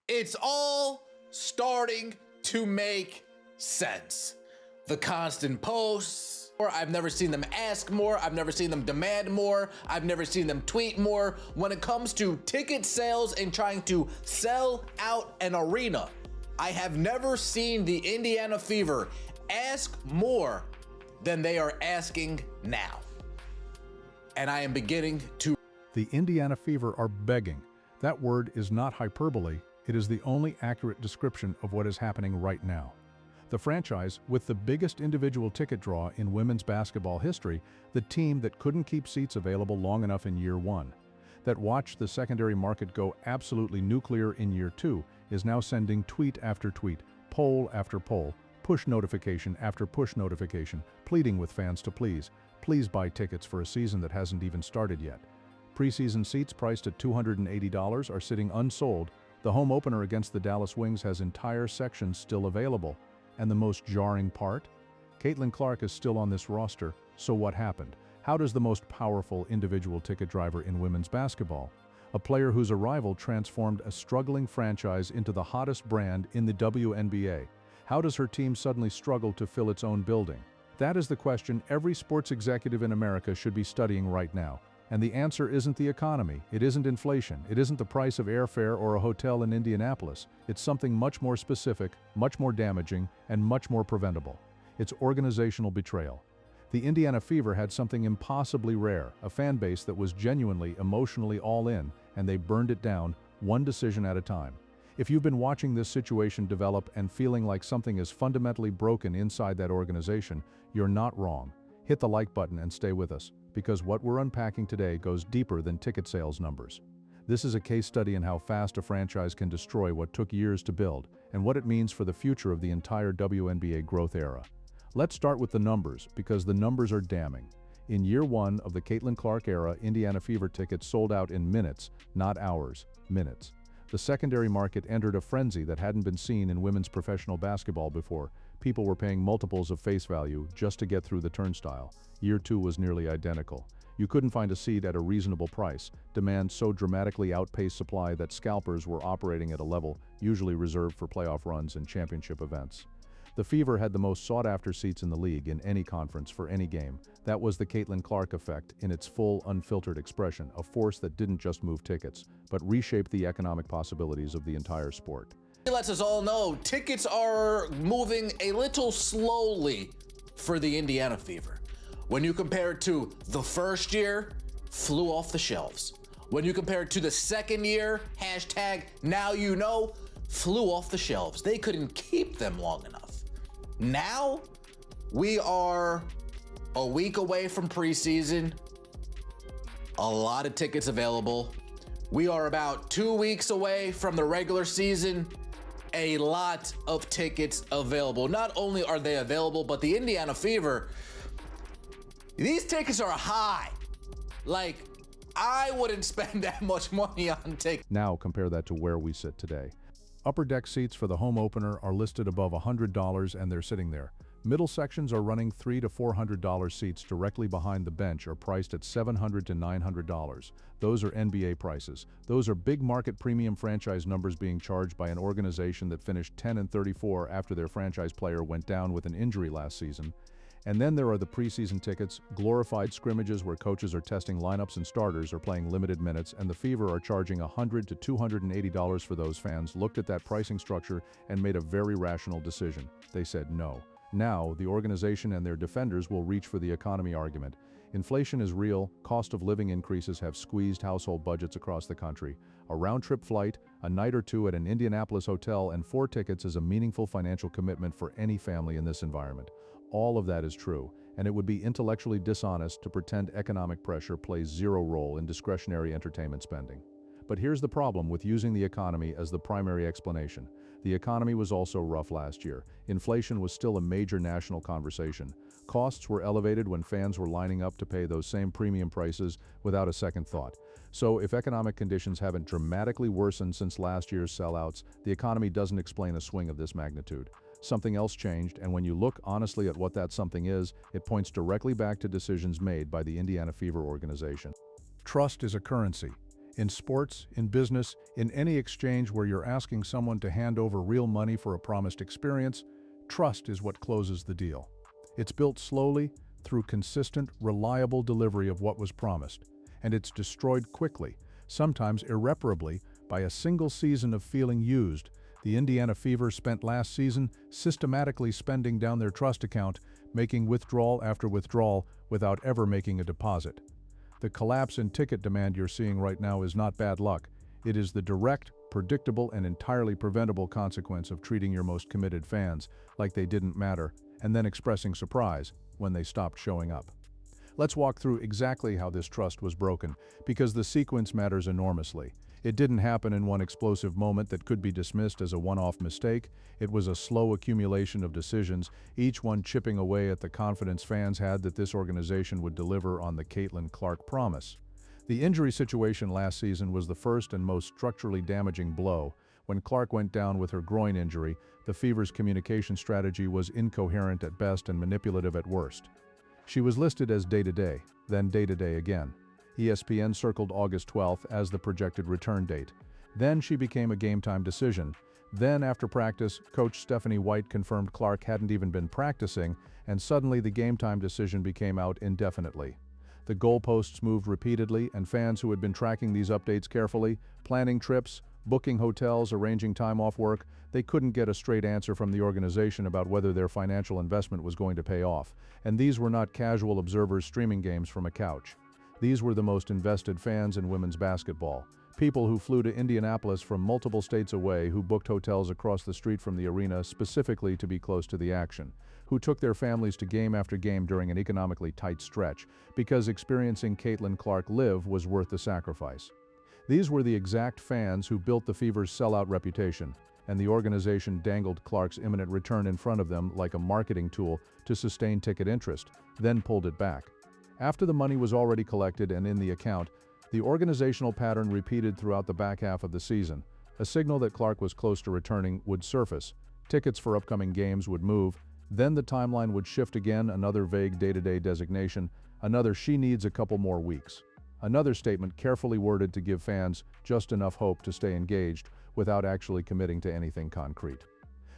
It's all starting to make sense. The constant posts, or I've never seen them ask more, I've never seen them demand more, I've never seen them tweet more. When it comes to ticket sales and trying to sell out an arena, I have never seen the Indiana Fever ask more than they are asking now. And I am beginning to... The Indiana Fever are begging. That word is not hyperbole. It is the only accurate description of what is happening right now. The franchise, with the biggest individual ticket draw in women's basketball history, the team that couldn't keep seats available long enough in year one, that watched the secondary market go absolutely nuclear in year two, is now sending tweet after tweet, poll after poll, push notification after push notification, pleading with fans to please buy tickets for a season that hasn't even started yet. Preseason seats priced at $280 are sitting unsold. The home opener against the Dallas Wings has entire sections still available. And the most jarring part? Caitlin Clark is still on this roster, so what happened? How does the most powerful individual ticket driver in women's basketball, a player whose arrival transformed a struggling franchise into the hottest brand in the WNBA, how does her team suddenly struggle to fill its own building? That is the question every sports executive in America should be studying right now. And the answer isn't the economy, it isn't inflation, it isn't the price of airfare or a hotel in Indianapolis. It's something much more specific, much more damaging, and much more preventable. It's organizational betrayal. The Indiana Fever had something impossibly rare, a fan base that was genuinely, emotionally all in, and they burned it down, one decision at a time. If you've been watching this situation develop and feeling like something is fundamentally broken inside that organization, you're not wrong. Hit the like button and stay with us, because what we're unpacking today goes deeper than ticket sales numbers. This is a case study in how fast a franchise can destroy what took years to build, and what it means for the future of the entire WNBA growth era. Let's start with the numbers, because the numbers are damning. In year one of the Caitlin Clark era, Indiana Fever tickets sold out in minutes, not hours, minutes. The secondary market entered a frenzy that hadn't been seen in women's professional basketball before. People were paying multiples of face value just to get through the turnstile. Year two was nearly identical. You couldn't find a seat at a reasonable price. Demand so dramatically outpaced supply that scalpers were operating at a level usually reserved for playoff runs and championship events. The Fever had the most sought-after seats in the league in any conference for any game. That was the Caitlin Clark effect in its full, unfiltered expression, a force that didn't just move tickets, but reshaped the economic possibilities of the entire sport. It lets us all know tickets are moving a little slowly for the Indiana Fever. When you compare it to the first year, flew off the shelves. When you compare it to the second year, hashtag now you know, flew off the shelves. They couldn't keep them long enough. Now, we are a week away from preseason. A lot of tickets available. We are about 2 weeks away from the regular season. A lot of tickets available. Not only are they available, but the Indiana Fever, these tickets are high. Like, I wouldn't spend that much money on tickets. Now compare that to where we sit today. Upper deck seats for the home opener are listed above $100 and they're sitting there. Middle sections are running $300 to $400 seats directly behind the bench are priced at $700 to $900. Those are NBA prices. Those are big market premium franchise numbers being charged by an organization that finished 10-34 after their franchise player went down with an injury last season. And then there are the preseason tickets, glorified scrimmages where coaches are testing lineups and starters or playing limited minutes, and the Fever are charging $100 to $280 for those. Fans looked at that pricing structure and made a very rational decision. They said no. Now, the organization and their defenders will reach for the economy argument. Inflation is real, cost of living increases have squeezed household budgets across the country. A round-trip flight, a night or two at an Indianapolis hotel, and 4 tickets is a meaningful financial commitment for any family in this environment. All of that is true, and it would be intellectually dishonest to pretend economic pressure plays zero role in discretionary entertainment spending. But here's the problem with using the economy as the primary explanation. The economy was also rough last year. Inflation was still a major national conversation. Costs were elevated when fans were lining up to pay those same premium prices without a second thought. So if economic conditions haven't dramatically worsened since last year's sellouts, the economy doesn't explain a swing of this magnitude. Something else changed, and when you look honestly at what that something is, it points directly back to decisions made by the Indiana Fever organization. Trust is a currency. In sports, in business, in any exchange where you're asking someone to hand over real money for a promised experience, trust is what closes the deal. It's built slowly, through consistent, reliable delivery of what was promised, and it's destroyed quickly, sometimes irreparably, by a single season of feeling used. The Indiana Fever spent last season systematically spending down their trust account, making withdrawal after withdrawal without ever making a deposit. The collapse in ticket demand you're seeing right now is not bad luck. It is the direct, predictable, and entirely preventable consequence of treating your most committed fans like they didn't matter, and then expressing surprise when they stopped showing up. Let's walk through exactly how this trust was broken, because the sequence matters enormously. It didn't happen in one explosive moment that could be dismissed as a one-off mistake. It was a slow accumulation of decisions, each one chipping away at the confidence fans had that this organization would deliver on the Caitlin Clark promise. The injury situation last season was the first and most structurally damaging blow. When Clark went down with her groin injury, the Fever's communication strategy was incoherent at best and manipulative at worst. She was listed as day-to-day, then day-to-day again. ESPN circled August 12th as the projected return date. Then she became a game-time decision. Then, after practice, Coach Stephanie White confirmed Clark hadn't even been practicing, and suddenly the game-time decision became out indefinitely. The goalposts moved repeatedly, and fans who had been tracking these updates carefully, planning trips, booking hotels, arranging time off work, they couldn't get a straight answer from the organization about whether their financial investment was going to pay off. And these were not casual observers streaming games from a couch. These were the most invested fans in women's basketball. People who flew to Indianapolis from multiple states away, who booked hotels across the street from the arena specifically to be close to the action, who took their families to game after game during an economically tight stretch, because experiencing Caitlin Clark live was worth the sacrifice. These were the exact fans who built the Fever's sellout reputation, and the organization dangled Clark's imminent return in front of them like a marketing tool to sustain ticket interest, then pulled it back. After the money was already collected and in the account, the organizational pattern repeated throughout the back half of the season. A signal that Clark was close to returning would surface. Tickets for upcoming games would move. Then the timeline would shift again, another vague day-to-day designation, another "she needs a couple more weeks." Another statement carefully worded to give fans just enough hope to stay engaged without actually committing to anything concrete.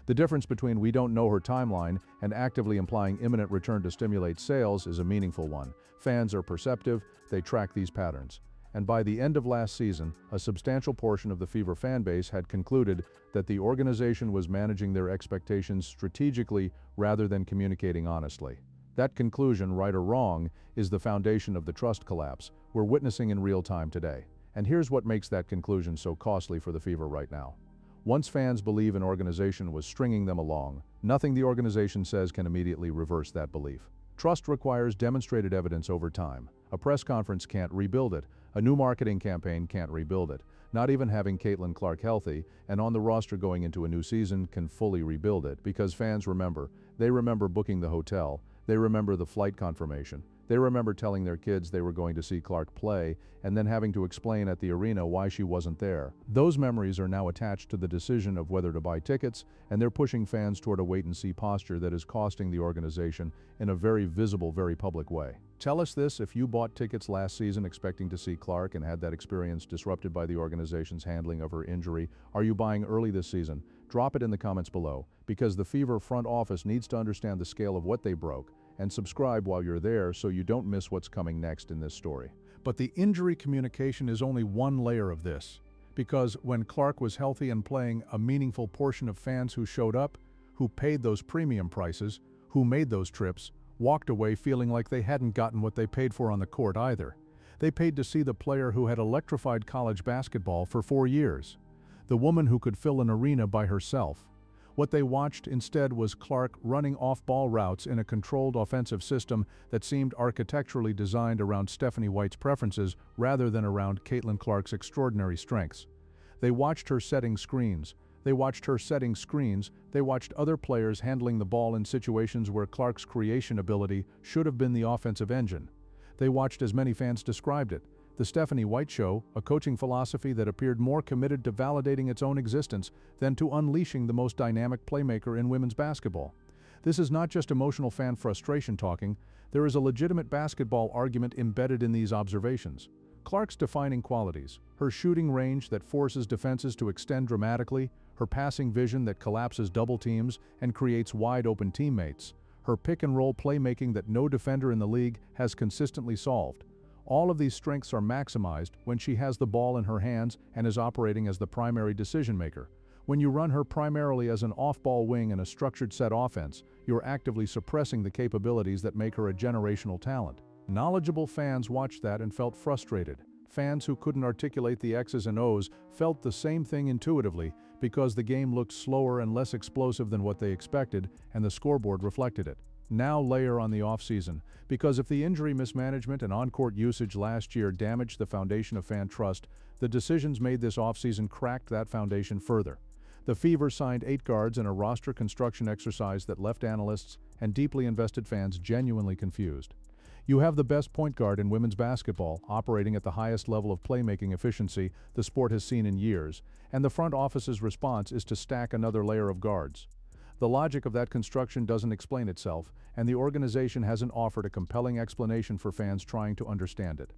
The difference between "we don't know her timeline" and actively implying imminent return to stimulate sales is a meaningful one. Fans are perceptive, they track these patterns. And by the end of last season, a substantial portion of the Fever fan base had concluded that the organization was managing their expectations strategically rather than communicating honestly. That conclusion, right or wrong, is the foundation of the trust collapse we're witnessing in real time today. And here's what makes that conclusion so costly for the Fever right now. Once fans believe an organization was stringing them along, nothing the organization says can immediately reverse that belief. Trust requires demonstrated evidence over time. A press conference can't rebuild it. A new marketing campaign can't rebuild it. Not even having Caitlin Clark healthy and on the roster going into a new season can fully rebuild it, because fans remember. They remember booking the hotel. They remember the flight confirmation. They remember telling their kids they were going to see Clark play and then having to explain at the arena why she wasn't there. Those memories are now attached to the decision of whether to buy tickets, and they're pushing fans toward a wait-and-see posture that is costing the organization in a very visible, very public way. Tell us this: if you bought tickets last season expecting to see Clark and had that experience disrupted by the organization's handling of her injury, are you buying early this season? Drop it in the comments below, because the Fever front office needs to understand the scale of what they broke, and subscribe while you're there so you don't miss what's coming next in this story. But the injury communication is only one layer of this, because when Clark was healthy and playing, a meaningful portion of fans who showed up, who paid those premium prices, who made those trips, walked away feeling like they hadn't gotten what they paid for on the court either. They paid to see the player who had electrified college basketball for 4 years, the woman who could fill an arena by herself. What they watched instead was Clark running off-ball routes in a controlled offensive system that seemed architecturally designed around Stephanie White's preferences rather than around Caitlin Clark's extraordinary strengths. They watched her setting screens. They watched other players handling the ball in situations where Clark's creation ability should have been the offensive engine. They watched, as many fans described it, the Stephanie White Show, a coaching philosophy that appeared more committed to validating its own existence than to unleashing the most dynamic playmaker in women's basketball. This is not just emotional fan frustration talking. There is a legitimate basketball argument embedded in these observations. Clark's defining qualities: her shooting range that forces defenses to extend dramatically, her passing vision that collapses double teams and creates wide-open teammates, her pick-and-roll playmaking that no defender in the league has consistently solved. All of these strengths are maximized when she has the ball in her hands and is operating as the primary decision-maker. When you run her primarily as an off-ball wing in a structured set offense, you're actively suppressing the capabilities that make her a generational talent. Knowledgeable fans watched that and felt frustrated. Fans who couldn't articulate the X's and O's felt the same thing intuitively because the game looked slower and less explosive than what they expected, and the scoreboard reflected it. Now layer on the offseason, because if the injury mismanagement and on-court usage last year damaged the foundation of fan trust, the decisions made this offseason cracked that foundation further. The Fever signed 8 guards in a roster construction exercise that left analysts and deeply invested fans genuinely confused. You have the best point guard in women's basketball, operating at the highest level of playmaking efficiency the sport has seen in years, and the front office's response is to stack another layer of guards. The logic of that construction doesn't explain itself, and the organization hasn't offered a compelling explanation for fans trying to understand it.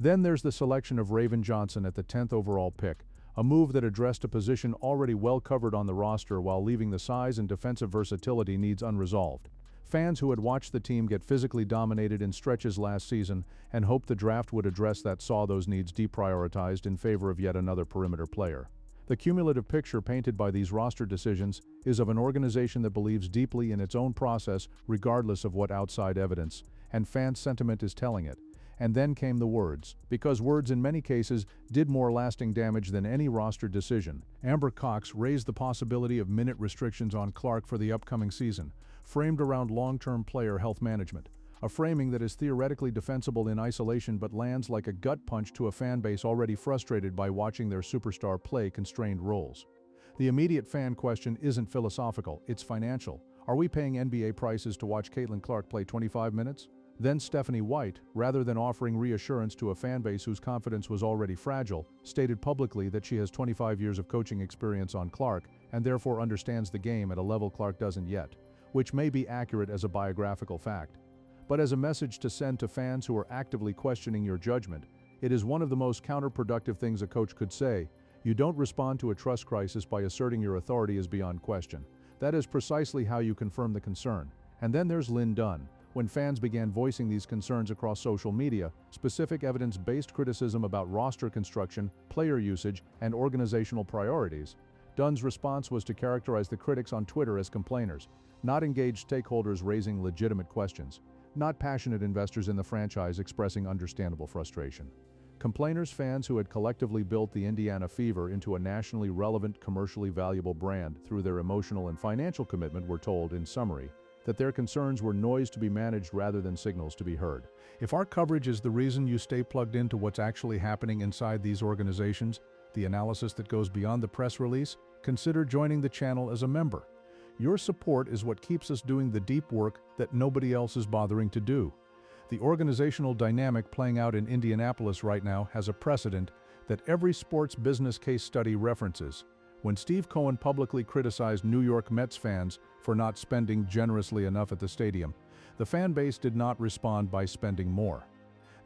Then there's the selection of Raven Johnson at the 10th overall pick, a move that addressed a position already well covered on the roster while leaving the size and defensive versatility needs unresolved. Fans who had watched the team get physically dominated in stretches last season and hoped the draft would address that saw those needs deprioritized in favor of yet another perimeter player. The cumulative picture painted by these roster decisions is of an organization that believes deeply in its own process regardless of what outside evidence and fan sentiment is telling it. And then came the words, because words in many cases did more lasting damage than any roster decision. Amber Cox raised the possibility of minute restrictions on Clark for the upcoming season, framed around long-term player health management, a framing that is theoretically defensible in isolation but lands like a gut punch to a fan base already frustrated by watching their superstar play constrained roles. The immediate fan question isn't philosophical, it's financial. Are we paying NBA prices to watch Caitlin Clark play 25 minutes? Then Stephanie White, rather than offering reassurance to a fan base whose confidence was already fragile, stated publicly that she has 25 years of coaching experience on Clark and therefore understands the game at a level Clark doesn't yet, which may be accurate as a biographical fact. But as a message to send to fans who are actively questioning your judgment, it is one of the most counterproductive things a coach could say. You don't respond to a trust crisis by asserting your authority is beyond question. That is precisely how you confirm the concern. And then there's Lynn Dunn. When fans began voicing these concerns across social media, specific evidence-based criticism about roster construction, player usage, and organizational priorities, Dunn's response was to characterize the critics on Twitter as complainers, not engaged stakeholders raising legitimate questions, not passionate investors in the franchise expressing understandable frustration. Complainers, fans who had collectively built the Indiana Fever into a nationally relevant, commercially valuable brand through their emotional and financial commitment, were told, in summary, that their concerns were noise to be managed rather than signals to be heard. If our coverage is the reason you stay plugged into what's actually happening inside these organizations, the analysis that goes beyond the press release, consider joining the channel as a member. Your support is what keeps us doing the deep work that nobody else is bothering to do. The organizational dynamic playing out in Indianapolis right now has a precedent that every sports business case study references. When Steve Cohen publicly criticized New York Mets fans for not spending generously enough at the stadium, the fan base did not respond by spending more.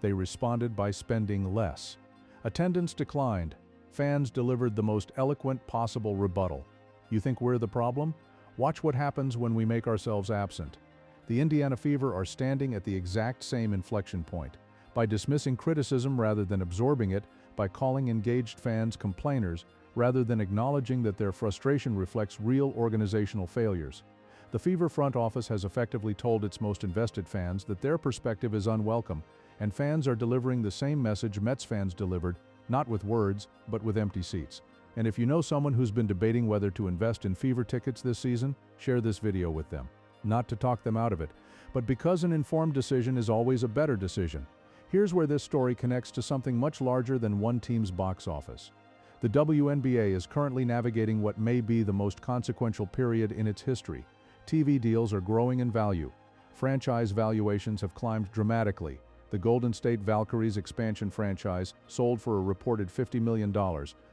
They responded by spending less. Attendance declined. Fans delivered the most eloquent possible rebuttal. You think we're the problem? Watch what happens when we make ourselves absent. The Indiana Fever are standing at the exact same inflection point. By dismissing criticism rather than absorbing it, by calling engaged fans complainers, rather than acknowledging that their frustration reflects real organizational failures. The Fever front office has effectively told its most invested fans that their perspective is unwelcome, and fans are delivering the same message Mets fans delivered, not with words, but with empty seats. And if you know someone who's been debating whether to invest in Fever tickets this season, share this video with them. Not to talk them out of it, but because an informed decision is always a better decision. Here's where this story connects to something much larger than one team's box office. The WNBA is currently navigating what may be the most consequential period in its history. TV deals are growing in value. Franchise valuations have climbed dramatically. The Golden State Valkyries expansion franchise sold for a reported $50 million,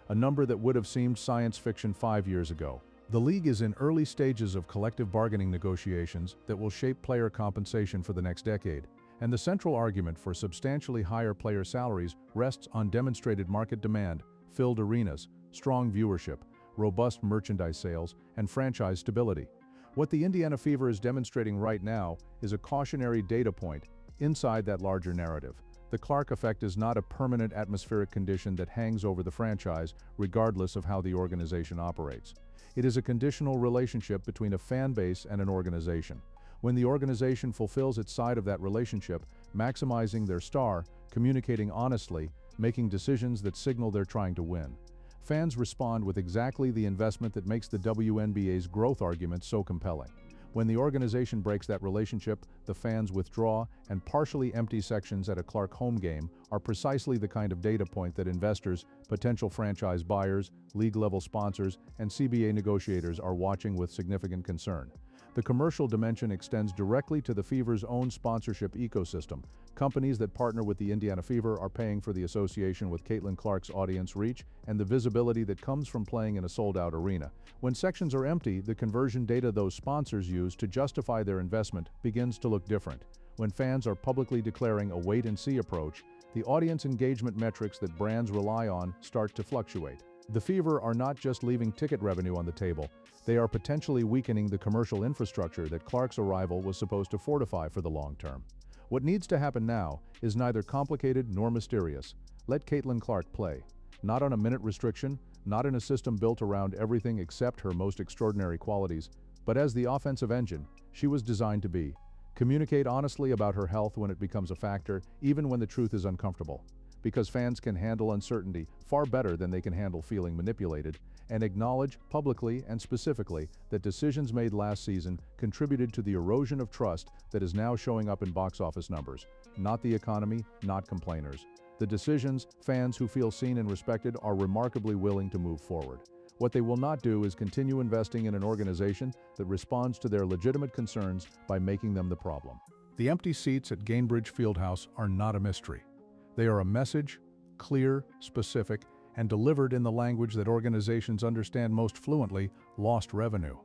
a number that would have seemed science fiction 5 years ago. The league is in early stages of collective bargaining negotiations that will shape player compensation for the next decade, And the central argument for substantially higher player salaries rests on demonstrated market demand, filled arenas, strong viewership, robust merchandise sales, and franchise stability. What the Indiana Fever is demonstrating right now is a cautionary data point inside that larger narrative. The Clark effect is not a permanent atmospheric condition that hangs over the franchise, regardless of how the organization operates. It is a conditional relationship between a fan base and an organization. When the organization fulfills its side of that relationship, maximizing their star, communicating honestly, making decisions that signal they're trying to win, fans respond with exactly the investment that makes the WNBA's growth argument so compelling. When the organization breaks that relationship, the fans withdraw, and partially empty sections at a Clark home game are precisely the kind of data point that investors, potential franchise buyers, league-level sponsors, and CBA negotiators are watching with significant concern. The commercial dimension extends directly to the Fever's own sponsorship ecosystem. Companies that partner with the Indiana Fever are paying for the association with Caitlin Clark's audience reach and the visibility that comes from playing in a sold-out arena. When sections are empty, the conversion data those sponsors use to justify their investment begins to look different. When fans are publicly declaring a wait-and-see approach, the audience engagement metrics that brands rely on start to fluctuate. The Fever are not just leaving ticket revenue on the table, they are potentially weakening the commercial infrastructure that Clark's arrival was supposed to fortify for the long term. What needs to happen now is neither complicated nor mysterious. Let Caitlin Clark play. Not on a minute restriction, not in a system built around everything except her most extraordinary qualities, but as the offensive engine she was designed to be. Communicate honestly about her health when it becomes a factor, even when the truth is uncomfortable. Because fans can handle uncertainty far better than they can handle feeling manipulated, and acknowledge publicly and specifically that decisions made last season contributed to the erosion of trust that is now showing up in box office numbers. Not the economy, not complainers. The decisions, fans who feel seen and respected are remarkably willing to move forward. What they will not do is continue investing in an organization that responds to their legitimate concerns by making them the problem. The empty seats at Gainbridge Fieldhouse are not a mystery. They are a message, clear, specific, and delivered in the language that organizations understand most fluently: lost revenue.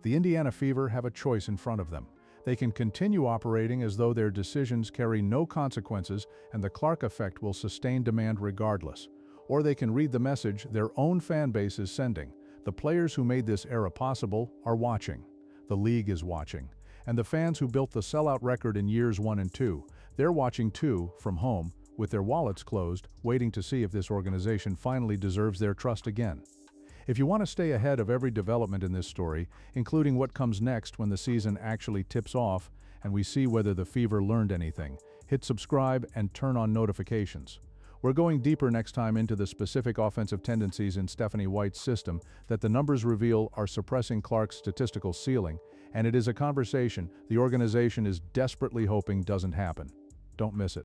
The Indiana Fever have a choice in front of them. They can continue operating as though their decisions carry no consequences and the Clark effect will sustain demand regardless. Or they can read the message their own fan base is sending. The players who made this era possible are watching. The league is watching. And the fans who built the sellout record in years 1 and 2, they're watching too, from home, with their wallets closed, waiting to see if this organization finally deserves their trust again. If you want to stay ahead of every development in this story, including what comes next when the season actually tips off and we see whether the Fever learned anything, hit subscribe and turn on notifications. We're going deeper next time into the specific offensive tendencies in Stephanie White's system that the numbers reveal are suppressing Clark's statistical ceiling, and it is a conversation the organization is desperately hoping doesn't happen. Don't miss it.